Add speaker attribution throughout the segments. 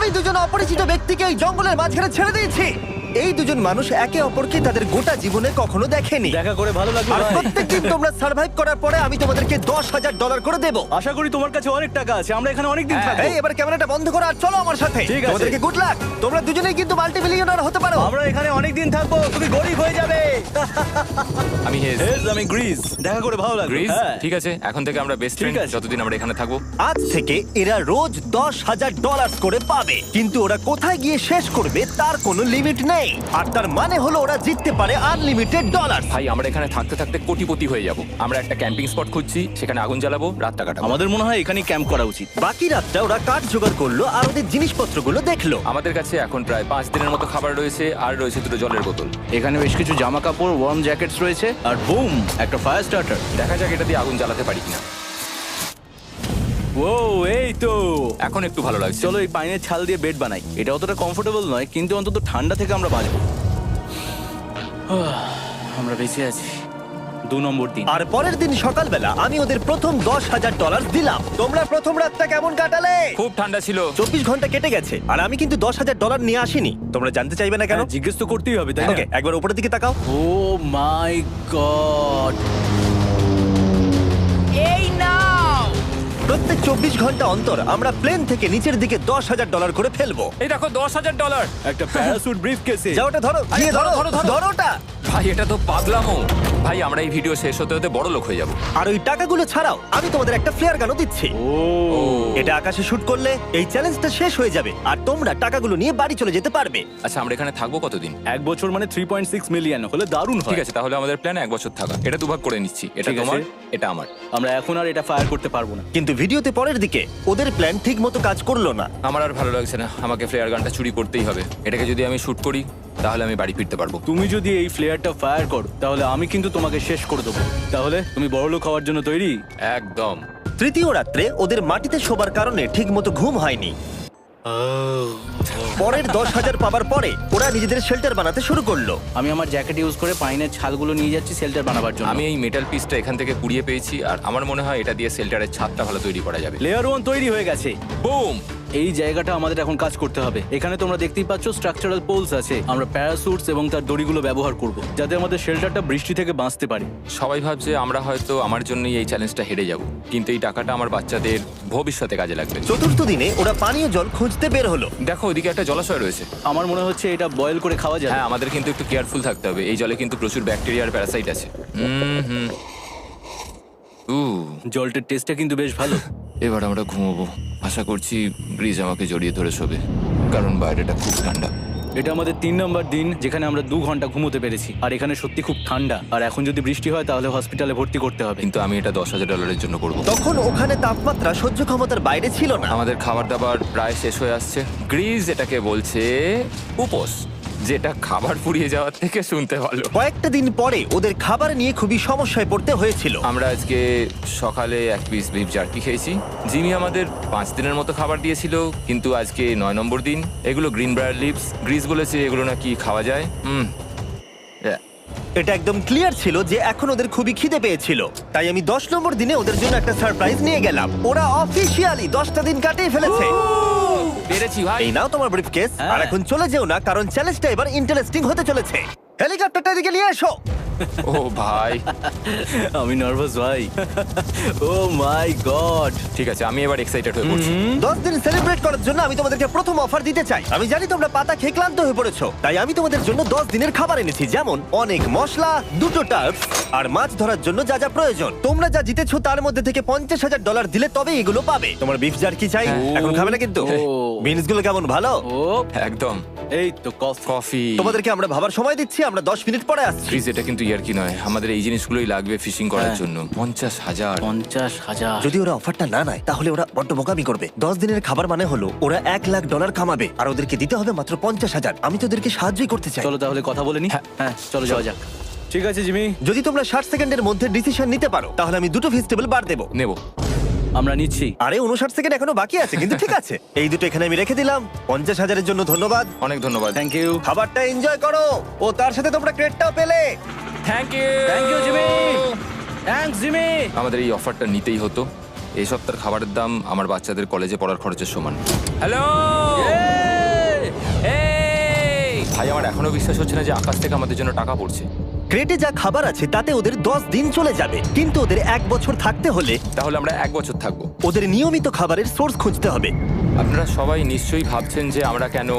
Speaker 1: আমি দুজন অপরিচিত ব্যক্তিকে এই জঙ্গলের মাঝখানে ছেড়ে দিয়েছি। এই দুজন মানুষ একে অপরকে তাদের গোটা জীবনে কখনো দেখেনি।
Speaker 2: দেখা করে ভালো লাগলো
Speaker 1: আর
Speaker 2: ভাই।
Speaker 1: প্রত্যেকদিন তোমরা সার্ভাইভ করার পরে আমি তোমাদেরকে $10,000 করে দেবো।
Speaker 2: আশা করি তোমার কাছে অনেক টাকা আছে, আমরা এখানে অনেক দিন থাকবো।
Speaker 1: এই এবার ক্যামেরাটা বন্ধ করো আর চলো আমার সাথে।
Speaker 2: ঠিক আছে।
Speaker 1: তোমাদেরকে গুড লাক। তোমরা দুজনেই কিন্তু মাল্টি মিলিয়নার হতে পারো।
Speaker 2: আমরা এখানে অনেক দিন থাকবো, তুমি গরিব হয়ে যাবে।
Speaker 3: আমি হেজ।
Speaker 2: আমি গ্রিস। দেখা করে ভালো লাগলো।
Speaker 3: গ্রিস
Speaker 2: হ্যাঁ।
Speaker 3: ঠিক আছে, এখন থেকে আমরা বেস্ট ফ্রেন্ড
Speaker 2: আছে।
Speaker 3: যতদিন আমরা এখানে থাকবো।
Speaker 1: আজ থেকে এরা রোজ $10,000 করে পাবে, কিন্তু ওরা কোথায় গিয়ে শেষ করবে তার কোনো লিমিট নেই। আর তার মানে হলো ওরা জিততে পারে আনলিমিটেড ডলার।
Speaker 3: ভাই আমরা এখানে থাকতে থাকতে কোটিপতি হয়ে যাব। আমরা একটা ক্যাম্পিং স্পট খুঁজছি, সেখানে আগুন জ্বালাবো, রাতটা কাটাবো।
Speaker 2: আমাদের মনে হয় এখানে ক্যাম্প করা উচিত।
Speaker 1: বাকি রাতটা ওরা কাঠ জোগাড় করলো আর ওদের জিনিসপত্রগুলো দেখলো।
Speaker 3: আমাদের কাছে এখন প্রায় 5 দিনের মতো খাবার রয়েছে, আর রয়েছে 2টো জলের বোতল।
Speaker 2: এখানে বেশ কিছু জামা কাপড়, ওয়ার্ম জ্যাকেটস রয়েছে, আর বুম, একটা ফায়ার স্টার্টার।
Speaker 3: দেখা যাক এটা দিয়ে আগুন জ্বালাতে পারি কিনা।
Speaker 2: ও এই তো।
Speaker 3: এখন একটু ভালো লাগছে।
Speaker 2: চলো এই পাইনের ছাল দিয়ে বেড বানাই। এটা অতটা কমফোর্টেবল নয়, কিন্তু অন্তত ঠান্ডা থেকে আমরা বাঁচবো। আমরা বেঁচে আছি। 2 নম্বর দিন।
Speaker 1: আর পরের দিন সকালবেলা আমি ওদের প্রথম $10,000 দিলাম। তোমরা প্রথম রাতটা কেমন কাটালে?
Speaker 3: খুব ঠান্ডা ছিল।
Speaker 1: 24 ঘন্টা কেটে গেছে আর আমি কিন্তু $10,000 নিয়ে আসিনি। তোমরা জানতে চাইবে না কেন?
Speaker 2: হ্যাঁ, জিজ্ঞেস তো করতেই হবে, তাই না?
Speaker 1: ওকে, একবার উপরের দিকে তাকাও।
Speaker 2: ও মাই গড।
Speaker 1: প্রত্যেক 24 ঘন্টা অন্তর আমরা প্লেন থেকে নিচের দিকে $10,000 করে ফেলবো।
Speaker 3: এই দেখো $10,000।
Speaker 2: একটা প্যারাসুট ব্রিফকেসে।
Speaker 1: যাও ওটা ধরো, গিয়ে ধরো, ধরো ওটা।
Speaker 3: ভাই এটা তো পাগলামো। ভাই আমরা এই ভিডিও শেষ হতে হতে বড় লোক হয়ে যাব।
Speaker 1: আর ওই টাকাগুলো ছাড়াও আমি তোমাদের একটা ফ্লেয়ার গানও দিচ্ছি।
Speaker 2: ও
Speaker 1: এটা আকাশে শুট করলে এই চ্যালেঞ্জটা শেষ হয়ে যাবে আর তোমরা টাকাগুলো নিয়ে বাড়ি চলে যেতে পারবে।
Speaker 3: আচ্ছা আমরা এখানে থাকবো কতদিন?
Speaker 2: 1 বছর মানে 3.6 মিলিয়ন হলে দারুণ হয়।
Speaker 3: ঠিক আছে, তাহলে আমাদের প্ল্যান 1 বছর থাকা। এটা দুভাগ করে নিচ্ছি। এটা
Speaker 2: ঠিক আছে।
Speaker 3: তোমার, এটা আমার।
Speaker 2: আমরা এখন আর এটা ফায়ার করতে পারবো না।
Speaker 1: কিন্তু ভিডিওতে পরের দিকে ওদের প্ল্যান ঠিক মতো কাজ করলো না।
Speaker 3: আমার আর ভালো লাগছে না, আমাকে ফ্লেয়ার গানটা চুরি করতেই হবে। এটাকে যদি আমি শুট করি তাহলে আমি বাড়ি ফিরতে পারবো।
Speaker 2: তুমি যদি এই ফ্লেয়ারটা ফায়ার করো তাহলে আমি কিন্তু তোমাকে শেষ করে দেবো। তাহলে তুমি বড়লোক হওয়ার জন্য তৈরি?
Speaker 3: একদম।
Speaker 1: তৃতীয় রাত্রে ওদের মাটিতে শোবার কারণে ঠিক মতো ঘুম হয়নি। পরের 10,000 পাবার পরে ওরা নিজেদের শেল্টার বানাতে শুরু করলো।
Speaker 2: আমি আমার জ্যাকেট ইউজ করে পাইনের ছালগুলো নিয়ে যাচ্ছি শেল্টার বানাবার জন্য।
Speaker 3: আমি এই মেটাল পিসটা এখান থেকে কুড়িয়ে পেয়েছি, আর আমার মনে হয় এটা দিয়ে শেল্টারের ছাদটা ভালো তৈরি করা যাবে।
Speaker 2: লেয়ার 1 তৈরি হয়ে গেছে।
Speaker 3: বুম।
Speaker 2: এই জায়গাটা আমাদের এখন কাজ করতে হবে। এখানে তোমরা দেখতেই পাচ্ছ স্ট্রাকচারাল পোলস আছে। আমরা প্যারাসুটস এবং তার দড়িগুলো ব্যবহার করব যাতে আমাদের শেল্টারটা বৃষ্টি থেকে বাঁচতে পারে।
Speaker 3: সবাই ভাবছে আমরা হয়তো আমার জন্যই এই চ্যালেঞ্জটা হেরে যাব, কিন্তু এই টাকাটা আমার বাচ্চাদের ভবিষ্যতে কাজে লাগবে।
Speaker 1: চতুর্থ দিনে ওরা পানীয় জল খুঁজতে বের হলো।
Speaker 3: দেখো ওইদিকে একটা জলাশয় রয়েছে।
Speaker 2: আমার মনে হচ্ছে এটা বয়েল করে খাওয়া যায়।
Speaker 3: হ্যাঁ, আমাদের কিন্তু একটু কেয়ারফুল থাকতে হবে। এই জলে কিন্তু প্রচুর ব্যাকটেরিয়া আর প্যারাসাইট আছে। হুম।
Speaker 2: জলটার টেস্টটা কিন্তু বেশ ভালো।
Speaker 3: এবার আমরা ঘুমোবো। আশা করছি ব্রিজ আমাকে জড়িয়ে ধরে শোবে, কারণ বাইরেটা খুব ঠান্ডা।
Speaker 2: এটা আমাদের 3 নম্বর দিন যেখানে আমরা 2 ঘন্টা ঘুমোতে পেরেছি। আর এখানে সত্যি খুব ঠান্ডা। আর এখন যদি বৃষ্টি হয় তাহলে হসপিটালে ভর্তি করতে হবে।
Speaker 3: কিন্তু আমি এটা $10,000 জন্য করব।
Speaker 1: তখন ওখানে তাপমাত্রা সহ্য ক্ষমতার বাইরে ছিল না।
Speaker 3: আমাদের খাবার দাবার প্রায় শেষ হয়ে আসছে। গ্রিজ এটাকে বলছে উপোস, যেটা খাবার পুড়িয়ে যাওয়ার থেকে শুনতে ভালো।
Speaker 1: কয়েকটা দিন পরে ওদের খাবার নিয়ে খুবই সমস্যায় পড়তে হয়েছিল।
Speaker 3: আমরা আজকে সকালে 1 পিস বিফ জার্কি খেয়েছি। জিমি আমাদের 5 দিনের মতো খাবার দিয়েছিল, কিন্তু আজকে 9 নম্বর দিন। এগুলো গ্রিন ব্রায়ার লিভস। গ্রিজ বলেছে এগুলো নাকি খাওয়া যায়।
Speaker 1: এটা একদম ক্লিয়ার ছিল যে এখন ওদের খুবই খিদে পেয়েছিল। তাই আমি 10 নম্বর দিনে ওদের জন্য একটা সারপ্রাইজ নিয়ে গেলাম। ওরা অফিসিয়ালি 10টা দিন কাটিয়ে ফেলেছে।
Speaker 3: পেরেছি ভাই।
Speaker 1: এই নাও তোমার ব্রিফকেস।
Speaker 2: হ্যাঁ।
Speaker 1: আর এখন চলে যেও না, কারণ চ্যালেঞ্জটা এবার ইন্টারেস্টিং হতে চলেছে। হেলিকপ্টারটা এদিকে নিয়ে এসো।
Speaker 3: ও ভাই,
Speaker 2: আমি নার্ভাস ভাই। ও মাই গড।
Speaker 3: ঠিক আছে, আমি এবার এক্সাইটেড হয়ে পড়ছি।
Speaker 1: 10 দিন সেলিব্রেট করার জন্য আমি তোমাদেরকে প্রথম অফার দিতে চাই। আমি জানি তোমরা পাতা খেয়ে ক্লান্ত হয়ে পড়েছো, তাই আমি তোমাদের জন্য 10 দিনের খাবার এনেছি, যেমন অনেক মশলা, 2টো টার্ফ আর মাছ ধরার জন্য যা যা প্রয়োজন। তোমরা যা জিতেছো তার মধ্যে থেকে $50,000 দিলে তবে এগুলো পাবে। তোমার বিফ জার্কি চাই? এখন খাবে না কিন্তু?
Speaker 2: ও।
Speaker 1: বিনস গুলো কেমন ভালো?
Speaker 2: ও
Speaker 3: একদম।
Speaker 2: এই তো কফি।
Speaker 3: কফি।
Speaker 1: তোমাদেরকে আমরা ভাবার সময় দিচ্ছি, আমরা 10 মিনিট পরে আসছি।
Speaker 3: প্লিজ, এটা কিন্তু ইয়ার কি নয়। আমাদের এই জিনিসগুলোই লাগবে ফিশিং করার
Speaker 2: হ্যাঁ।
Speaker 3: জন্য। 50,000।
Speaker 2: 50,000।
Speaker 1: যদি ওরা অফারটা না নেয় তাহলে ওরা বড্ড বোকামি করবে। 10 দিনের খাবার মানে হলো ওরা $1,00,000 কামাবে আর ওদেরকে দিতে হবে মাত্র 50,000। আমি তো ওদেরকে সাহায্যই করতে চাই।
Speaker 2: চলো তাহলে কথা বলে নি। হ্যাঁ চলো যাওয়া যাক। ঠিক আছে জিমি,
Speaker 1: যদি তোমরা 60 সেকেন্ডের মধ্যে ডিসিশন নিতে পারো তাহলে আমি 2টো ভেজিটেবল বার দেবো।
Speaker 3: নেব।
Speaker 2: আমরা নিচ্ছি।
Speaker 1: আরে 59 সেকেন্ড এখনো বাকি আছে, কিন্তু ঠিক আছে। এই দুটো এখানে আমি রেখে দিলাম। 50,000-এর জন্য ধন্যবাদ।
Speaker 3: অনেক ধন্যবাদ।
Speaker 2: Thank you.
Speaker 1: খাবারটা এনজয় করো। ও তার সাথে তোমরা ক্রেডটাও পেলে।
Speaker 3: Thank you.
Speaker 2: Thank you Jimmy. Thanks Jimmy.
Speaker 3: আমাদের এই অফারটা নিতেই হতো। এই সপ্তাহের খাবারের দাম আমার বাচ্চাদের কলেজে পড়ার খরচের সমান। হ্যালো। এখনো বিশ্বাস হচ্ছে না যে আকাশ থেকে আমাদের জন্য টাকা পড়ছে।
Speaker 1: ক্রেটে যা খাবার আছে তাতে ওদের 10 দিন চলে যাবে, কিন্তু ওদের 1 বছর থাকতে হলে
Speaker 3: তাহলে আমরা 1 বছর থাকবো।
Speaker 1: ওদের নিয়মিত খাবারের সোর্স খুঁজতে হবে।
Speaker 3: আপনারা সবাই নিশ্চয়ই ভাবছেন যে আমরা কেন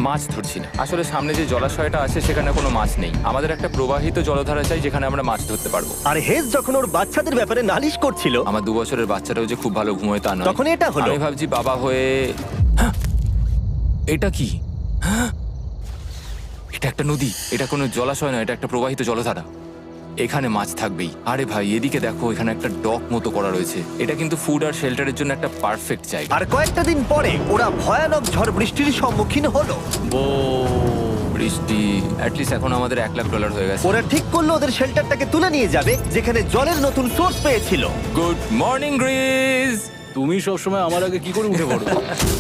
Speaker 3: মাছ ধরছি না। আসলে সামনে যে জলাশয়টা আছে সেখানে কোনো মাছ নেই। আমাদের একটা প্রবাহিত জলধারা চাই যেখানে আমরা মাছ ধরতে পারবো।
Speaker 1: আর হেজ যখন ওর বাচ্চাদের ব্যাপারে নালিশ করছিল,
Speaker 3: আমার 2 বছরের বাচ্চাটাও যে খুব ভালো ঘুমোয় তা নয়।
Speaker 1: তখন এটা হলো।
Speaker 3: আমি ভাবছি বাবা হয়ে হ্যাঁ! এটা কি? হ্যাঁ! এটা একটা নদী, এটা কোনো জলাশয় নয়, এটা একটা প্রবাহিত জলধারা। এখানে মাছ থাকবেই। আরে ভাই এদিকে দেখো, এখানে একটা ডক মতো করা রয়েছে। এটা কিন্তু ফুড আর শেল্টারের জন্য একটা পারফেক্ট জায়গা।
Speaker 1: আর কয়েকটা দিন পরে ওরা ভয়ানক ঝড় বৃষ্টির সম্মুখীন হলো।
Speaker 3: বৃষ্টি অ্যাটলিস্ট এখন আমাদের $1,00,000 হয়ে গেছে।
Speaker 1: ওরা ঠিক করলো ওদের শেল্টারটাকে তুলে নিয়ে যাবে, যেখানে জলের নতুন সোর্স পেয়েছিল।
Speaker 3: Good morning Greece.
Speaker 2: তুমি সবসময় আমার আগে কি করে উঠে পড়ো?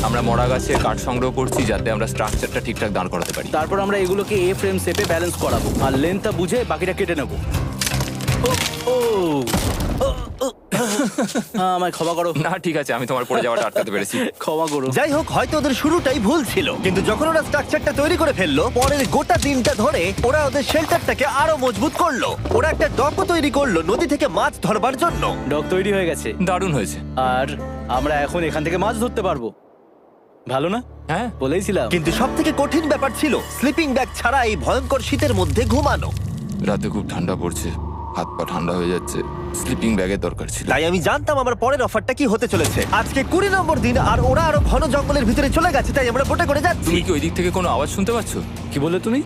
Speaker 3: আমরা মরা গাছে কাঠ সংগ্রহ করছি যাতে আমরা স্ট্রাকচারটা ঠিকঠাক দাঁড় করাতে পারি।
Speaker 2: তারপর আমরা এগুলোকে এ ফ্রেম শেপে ব্যালেন্স করাবো আর লেন্থটা বুঝে বাকিটা কেটে নেবো। আমায় ক্ষমা করো।
Speaker 3: না ঠিক আছে, আমি তোমার পড়ে যাওয়াটা আটকাতে পেরেছি।
Speaker 2: ক্ষমা করো।
Speaker 1: যাই হোক, হয়তো ওদের শুরুটাই ভুল ছিল, কিন্তু যখন ওরা স্ট্রাকচারটা তৈরি করে ফেললো, পরের গোটা দিনটা ধরে ওরা ওদের শেল্টারটাকে আরো মজবুত করলো। ওরা একটা ডকও তৈরি করলো নদী থেকে মাছ ধরবার জন্য।
Speaker 2: ডক তৈরি হয়ে গেছে
Speaker 3: দারুণ হয়েছে।
Speaker 2: আর আমরা এখন এখান থেকে মাছ ধরতে পারবো। ভালো না?
Speaker 3: হ্যাঁ
Speaker 2: বলেইছিলাম।
Speaker 1: কিন্তু সব থেকে কঠিন ব্যাপার ছিল স্লিপিং ব্যাগ ছাড়া এই ভয়ঙ্কর শীতের মধ্যে ঘুমানো।
Speaker 3: রাতে খুব ঠান্ডা পড়ছে, হাত পা ঠান্ডা হয়ে যাচ্ছে। স্লিপিং ব্যাগের দরকার ছিল।
Speaker 1: তাই আমি জানতাম আমার পরের অফারটা কি হতে চলেছে। আজকে 20 নম্বর দিন, আর ওরা আরো ঘন জঙ্গলের ভিতরে চলে গেছে, তাই আমরা বোটে করে যাচ্ছি।
Speaker 3: তুমি কি ওই দিক থেকে কোনো আওয়াজ শুনতে পাচ্ছ?
Speaker 2: কি বললে তুমি?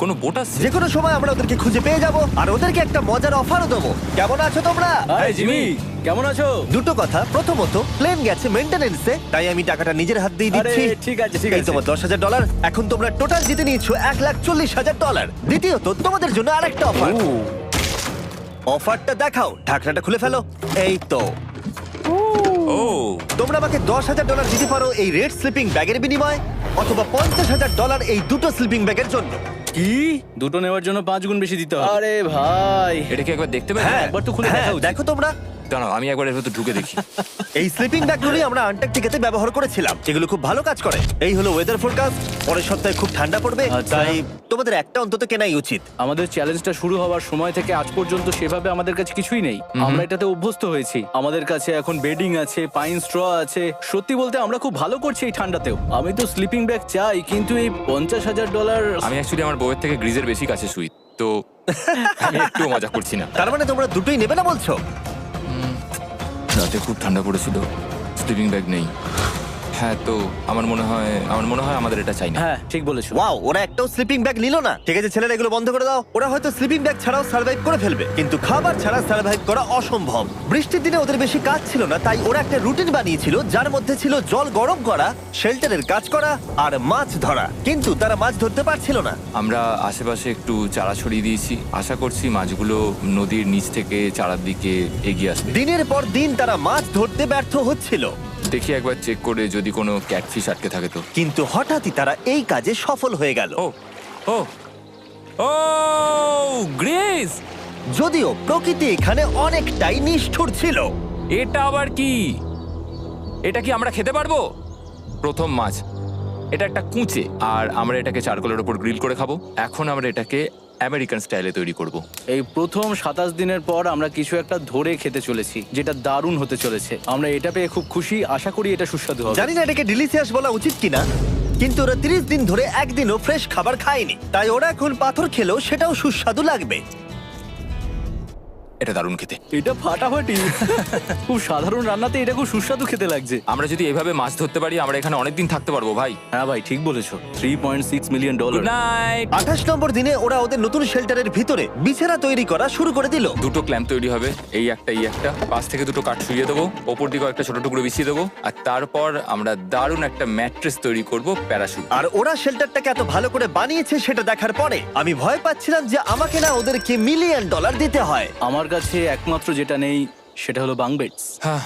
Speaker 3: কোনো বোট আসছে?
Speaker 1: যে কোনো সময় আমরা ওদেরকে খুঁজে পেয়ে যাব, আর ওদেরকে একটা মজার অফারও দেবো। কেমন আছো তোমরা?
Speaker 2: হাই জিমি, কেমন আছো?
Speaker 1: দুটো কথা, প্রথমত প্লেন গেছে মেইনটেনেন্সে, তাই আমি টাকাটা নিজের হাত দিয়ে
Speaker 2: আরে
Speaker 1: দিচ্ছি।
Speaker 2: ঠিক আছে ঠিক
Speaker 1: এই
Speaker 2: আছে।
Speaker 1: তোমার $10,000। এখন তোমরা টোটাল জিতে নিয়েছো $1,40,000। দ্বিতীয়ত তোমাদের জন্য আরেকটা অফার। অফারটা দেখাও, ঢাকনাটা খুলে ফেলো। এই তো,
Speaker 3: ও
Speaker 1: তোমরা আমাকে $10,000 দিতে পারো এই রেড স্লিপিং ব্যাগের বিনিময়ে, অথবা $50,000 এই দুটো স্লিপিং ব্যাগের জন্য।
Speaker 2: কি? দুটো নেওয়ার জন্য 5 গুণ বেশি দিতে হবে? আরে ভাই,
Speaker 3: এটা কি একবার দেখতে পারি?
Speaker 1: হ্যাঁ,
Speaker 2: একবার তো খুলে দেখা উচিত।
Speaker 1: দেখো তোমরা।
Speaker 3: দাঁড়াও আমি একবার এর ভেতর ঢুকে দেখি।
Speaker 1: এই স্লিপিং ব্যাগগুলি আমরা আন্টার্কটিকাতে ব্যবহার করেছিলাম। এগুলো খুব ভালো কাজ করে। এই হলো ওয়েদার ফোরকাস্ট। পরের সপ্তাহে খুব ঠান্ডা পড়বে,
Speaker 2: আচ্ছা।
Speaker 1: তাই তোমাদের একটা অন্তত কেনাই উচিত।
Speaker 2: আমাদের চ্যালেঞ্জটা শুরু হওয়ার সময় থেকে আজ পর্যন্ত সেভাবে আমাদের কাছে কিছুই নেই। আমরা এটাতে অভ্যস্ত হয়েছি। আমাদের কাছে এখন বেডিং আছে, পাইন স্ট্র আছে। সত্যি বলতে আমরা খুব ভালো করছি এই ঠান্ডাতেও। আমি তো স্লিপিং ব্যাগ চাই, কিন্তু এই $50,000।
Speaker 3: আমি অ্যাকচুয়ালি আমার বউয়ের থেকে গ্রিজের বেশি কাছে শুই, তো আমি একটু মজা করছি না।
Speaker 1: তার মানে তোমরা দুটোই নেবে না বলছো?
Speaker 3: রাতে খুব ঠান্ডা পড়েছিল, স্লিপিং ব্যাগ নেই। হ্যাঁ, তো আমার মনে হয় আমাদের এটা চাই না।
Speaker 2: হ্যাঁ ঠিক বলেছো।
Speaker 1: ওয়াও, ওরা একটাও স্লিপিং ব্যাগ নিল না। ঠিক আছে ছেলেরা, এগুলো বন্ধ করে দাও। ওরা হয়তো স্লিপিং ব্যাগ ছাড়াও সার্ভাইভ করে ফেলবে, কিন্তু খাবার ছাড়া সার্ভাইভ করা অসম্ভব। বৃষ্টির দিনে ওদের বেশি কাজ ছিল না, তাই ওরা একটা রুটিন বানিয়েছিল যার মধ্যে ছিল জল গরম করা, শেল্টারের কাজ করা আর মাছ ধরা। কিন্তু তারা মাছ ধরতে পারছিল না।
Speaker 3: আমরা আশেপাশে একটু চারা ছড়িয়ে দিয়েছি, আশা করছি মাছগুলো নদীর নিচ থেকে চারার দিকে এগিয়ে আসবে।
Speaker 1: দিনের পর দিন তারা মাছ ধরতে ব্যর্থ হচ্ছিল,
Speaker 3: দেখি একবার চেক করে যদি কোনো ক্যাটফিশ আটকে থাকে তো।
Speaker 1: কিন্তু হঠাৎই তারা এই কাজে সফল হয়ে গেল।
Speaker 3: ও ও ও গ্রেস,
Speaker 1: যদিও প্রকৃতি এখানে অনেকটাই নিষ্ঠুর ছিল।
Speaker 3: এটা আবার কি? এটা কি আমরা খেতে পারবো? প্রথম মাছ। এটা একটা কুঁচে, আর আমরা এটাকে চারকোলের উপর গ্রিল করে খাবো। এখন আমরা এটাকে আমেরিকান স্টাইলে তৈরি করব।
Speaker 2: এই প্রথম 27 দিনের পর আমরা কিছু একটা ধরে খেতে চলেছি, যেটা দারুণ হতে চলেছে। আমরা এটা পেয়ে খুব খুশি, আশা করি এটা সুস্বাদু হবে।
Speaker 1: জানি না এটাকে ডিলিশিয়াস বলা উচিত কিনা, কিন্তু ওরা 30 দিন ধরে একদিনও ফ্রেশ খাবার খায়নি, তাই ওরা এখন পাথর খেলেও সেটাও সুস্বাদু লাগবে।
Speaker 3: এটা দারুণ খেতে।
Speaker 2: এটা ফাটাফাটি। খুব সাধারণ রান্নাতে এটা খুব সুস্বাদু খেতে লাগছে।
Speaker 3: আমরা যদি এভাবে মাছ ধরতে পারি আমরা এখানে অনেকদিন থাকতে পারবো ভাই।
Speaker 2: হ্যাঁ ভাই ঠিক বলেছো। $3.6 মিলিয়ন।
Speaker 3: Good night.
Speaker 1: 28 নম্বর দিনে ওরা ওদের নতুন শেল্টারের ভিতরে বিছানা তৈরি করা শুরু করে দিল।
Speaker 3: দুটো ক্ল্যাম্প তৈরি হবে, এই একটা পাশ থেকে দুটো কাঠ শুইয়ে দেবো, ওপর দিকে একটা ছোট টুকরো বিছিয়ে দেবো, আর তারপর আমরা দারুণ একটা ম্যাট্রেস তৈরি করব প্যারাশুট।
Speaker 1: আর ওরা শেল্টারটাকে এত ভালো করে বানিয়েছে সেটা দেখার পরে আমি ভয় পাচ্ছিলাম যে আমাকে না ওদেরকে $1 মিলিয়ন দিতে হয়।
Speaker 2: আমার কাছে একমাত্র যেটা নেই সেটা হলো বাঙ্ক বেডস।
Speaker 3: হ্যাঁ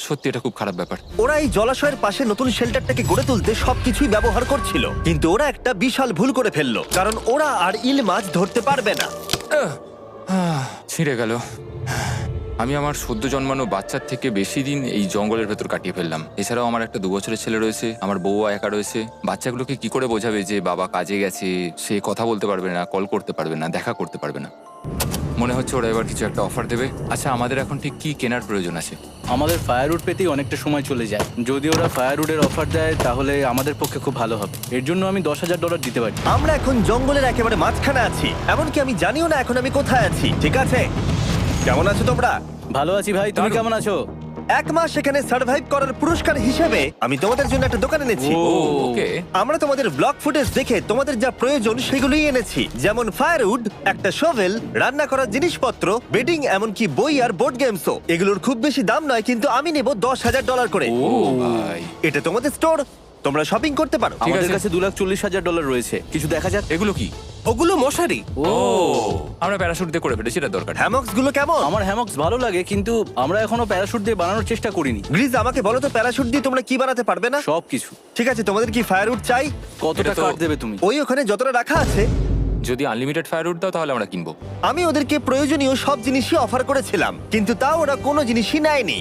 Speaker 3: সত্যি এটা খুব খারাপ ব্যাপার।
Speaker 1: ওরা এই জলাশয়ের পাশে নতুন শেল্টারটাকে গড়ে তুলতে সবকিছুই ব্যবহার করছিল, কিন্তু ওরা একটা বিশাল ভুল করে ফেললো, কারণ ওরা আর ইল মাছ ধরতে পারবে না।
Speaker 3: ছিঁড়ে গেল। আমি আমার সদ্য জন্মানো বাচ্চার থেকে বেশি দিন এই জঙ্গলের ভেতর কাটিয়ে ফেললাম। এছাড়াও আমার একটা 2 বছরের ছেলে রয়েছে, আমার বউ একা রয়েছে। বাচ্চাগুলোকে কি করে বোঝাবে যে বাবা কাজে গেছে, সে কথা বলতে পারবে না, কল করতে পারবে না, দেখা করতে পারবে না। মনে হচ্ছে ওরা এবার কিছু একটা অফার দেবে। আচ্ছা, আমাদের এখন ঠিক কি কেনার প্রয়োজন আছে?
Speaker 2: আমাদের ফায়ারউড পেতেই অনেকটা সময় চলে যায়। যদি ওরা ফায়ারউডের অফার দেয় তাহলে আমাদের পক্ষে খুব ভালো হবে। এর জন্য আমি $10,000 দিতে পারি।
Speaker 1: আমরা এখন জঙ্গলের একেবারে মাঝখানে আছি, এমনকি আমি জানিও না এখন আমি কোথায় আছি। ঠিক আছে, কেমন আছো তোমরা?
Speaker 2: ভালো আছি ভাই, তুমি
Speaker 3: দারুণ।
Speaker 2: কেমন আছো?
Speaker 1: 1 মাস এখানে সার্ভাইভ করার পুরস্কার হিসেবে আমি তোমাদের জন্য একটা দোকান এনেছি।
Speaker 2: ও,
Speaker 3: ওকে।
Speaker 1: আমরা তোমাদের ব্লগ ফুটেজ দেখে তোমাদের যা প্রয়োজন সেগুলোই এনেছি, যেমন ফায়ারউড, একটা শোভেল, রান্না করার জিনিসপত্র, বেডিং, এমনকি বই আর বোর্ড গেমসও। এগুলোর খুব বেশি দাম নয়, কিন্তু আমি নেব $10,000 করে।
Speaker 3: ও ভাই,
Speaker 1: এটা তোমাদের স্টোর, তোমরা শপিং করতে পারো।
Speaker 3: ঠিক
Speaker 2: আমাদের
Speaker 3: আছে।
Speaker 2: কাছে $2,40,000 রয়েছে। কিছু দেখা যাক।
Speaker 3: এগুলো কি?
Speaker 4: ওগুলো মশারি।
Speaker 2: ও,
Speaker 3: আমরা প্যারাশুট দিয়ে করে ফেলেছি, এটা দরকার নেই।
Speaker 1: হ্যামক্স গুলো কেমন?
Speaker 2: আমার হ্যামক্স ভালো লাগে, কিন্তু আমরা এখনো প্যারাশুট দিয়ে বানানোর চেষ্টা করিনি।
Speaker 1: গ্রিজ, আমাকে বলো তো প্যারাশুট দিয়ে তোমরা কি বানাতে পারবে না?
Speaker 2: সবকিছু।
Speaker 1: ঠিক আছে, তোমাদের কি ফায়ারউড চাই?
Speaker 2: কতটা
Speaker 3: এটা তো-
Speaker 2: কাট দেবে তুমি?
Speaker 1: ওই ওখানে যতটা রাখা আছে।
Speaker 3: যদি আনলিমিটেড ফায়ারউড দাও তাহলে আমরা কিনবো।
Speaker 1: আমি ওদেরকে প্রয়োজনীয় সব জিনিসই অফার করেছিলাম, কিন্তু তাও ওরা কোনো জিনিসই নেয়নি।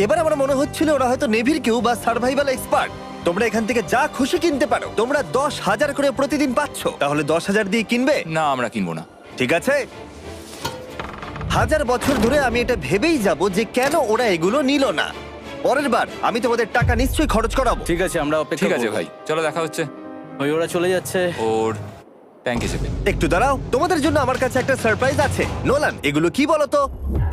Speaker 1: এবার আমার মনে হচ্ছিল ওরা হয়তো নেভির কেউ বা সার্ভাইভাল এক্সপার্ট। তোমরা এখান থেকে যা খুশি কিনতে পারো। তোমরা 10,000 করে প্রতিদিন পাচ্ছ, তাহলে 10,000 দিয়ে কিনবে?
Speaker 3: না, আমরা কিনবো না।
Speaker 1: ঠিক আছে। 1000 বছর ধরে আমি এটা ভেবেই যাব যে কেন ওরা এগুলো নিল না। পরের বার আমি তোমাদের টাকা নিশ্চয়ই খরচ করাবো।
Speaker 2: ঠিক আছে, আমরা অপেক্ষা
Speaker 3: ঠিক আছে
Speaker 2: করব।
Speaker 3: ভাই, চলো দেখা হচ্ছে।
Speaker 2: ওই ওরা চলে যাচ্ছে।
Speaker 3: ওর ট্যাঙ্ক হিসেবে।
Speaker 1: একটু দাঁড়াও, তোমাদের জন্য আমার কাছে একটা সারপ্রাইজ আছে। নোলান, এগুলো কি বলো তো?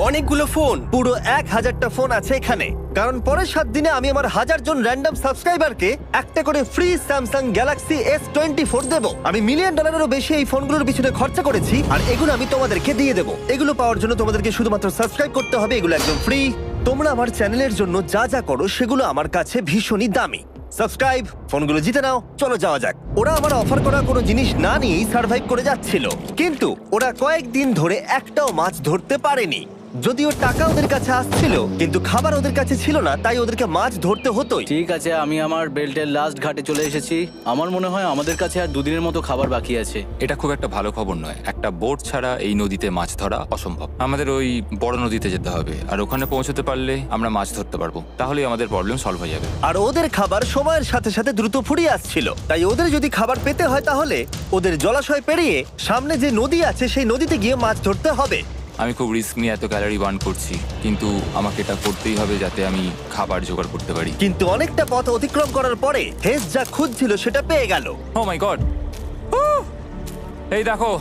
Speaker 4: অনেকগুলো ফোন।
Speaker 1: পুরো 1000টা ফোন আছে এখানে, কারণ পরের 7 দিনে আমি আমার 1000 জন র্যান্ডম সাবস্ক্রাইবারকে একটা করে ফ্রি স্যামসাং গ্যালাক্সি S24 দেব। আমি $1 মিলিয়নেরও বেশি এই ফোনগুলোর পিছনে খরচা করেছি, আর এগুলো আমি তোমাদেরকে দিয়ে দেবো। এগুলো পাওয়ার জন্য তোমাদেরকে শুধুমাত্র সাবস্ক্রাইব করতে হবে, এগুলো একদম ফ্রি। তোমরা আমার চ্যানেলের জন্য যা যা করো সেগুলো আমার কাছে ভীষণই দামি। সাবস্ক্রাইব, ফোনগুলো জিতে নাও। চলো যাওয়া যাক। ওরা আমার অফার করা কোনো জিনিস না নিয়েই সার্ভাইভ করে যাচ্ছিল, কিন্তু ওরা কয়েকদিন ধরে একটাও মাছ ধরতে পারেনি। যদিও টাকা ওদের কাছে আসছিল, কিন্তু খাবার ওদের কাছে ছিল না, তাই ওদেরকে মাছ ধরতে হতোই।
Speaker 2: ঠিক আছে, আমি আমার বেল্টের লাস্ট ঘাটে চলে এসেছি। আমার মনে হয় আমাদের কাছে আর 2 দিনের মতো খাবার বাকি আছে।
Speaker 3: এটা খুব একটা ভালো খবর নয়। একটা বোট ছাড়া এই নদীতে মাছ ধরা অসম্ভব। আমাদের ওই বড় নদীতে যেতে হবে, আর ওখানে পৌঁছতে পারলে আমরা মাছ ধরতে পারবো। তাহলেই আমাদের প্রবলেম সলভ হয়ে যাবে।
Speaker 1: আর ওদের খাবার সময়ের সাথে সাথে দ্রুত ফুরিয়ে আসছিল, তাই ওদের যদি খাবার পেতে হয় তাহলে ওদের জলাশয় পেরিয়ে সামনে যে নদী আছে সেই নদীতে গিয়ে মাছ ধরতে হবে।
Speaker 3: আমি খুব রিস্ক নিয়ে এত ক্যালোরি বার্ন করছি, কিন্তু আমাকে এটা করতেই হবে যাতে আমি খাবার জোগাড় করতে পারি।
Speaker 1: কিন্তু অনেকটা পথ অতিক্রম করার পরে হেস যা খুঁজছিল সেটা পেয়ে গেল।
Speaker 3: ও মাই গড, এই দেখো